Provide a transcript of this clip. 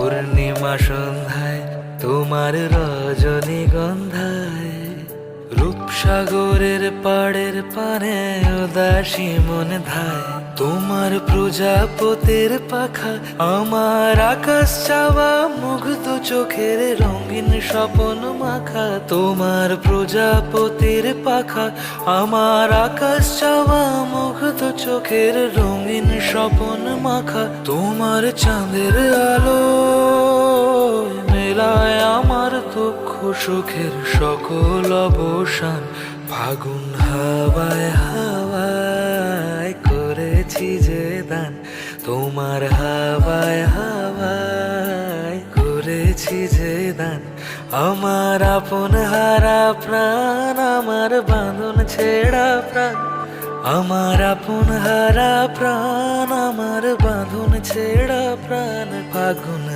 পূর্ণিমা সন্ধ্যায় তোমার রজনীগন্ধায় রূপসাগরের পাড়ের পানে উদাসী মন ধায় তোমার প্রজাপতির পাখা আমার আকাশ চাওয়া মুগ্ধ চোখের রঙিন স্বপন মাখা তোমার প্রজাপতির পাখা আমার আকাশ চাওয়া মুগ্ধ চোখের রঙিন স্বপন মাখা তোমার চাঁদের আলো মেলায় আমার দুঃখ সুখের সকল অবসান ফাগুন হাওয়ায় হাওয়ায় করেছি যে দান তোমার হাওয়ায় হাওয়ায় করেছি যে দান আমার আপন হারা প্রাণ আমার বাঁধন ছেঁড়া প্রাণ আমার আপন হারা প্রাণ আমার বাঁধন ছেঁড়া প্রাণ ফাগুন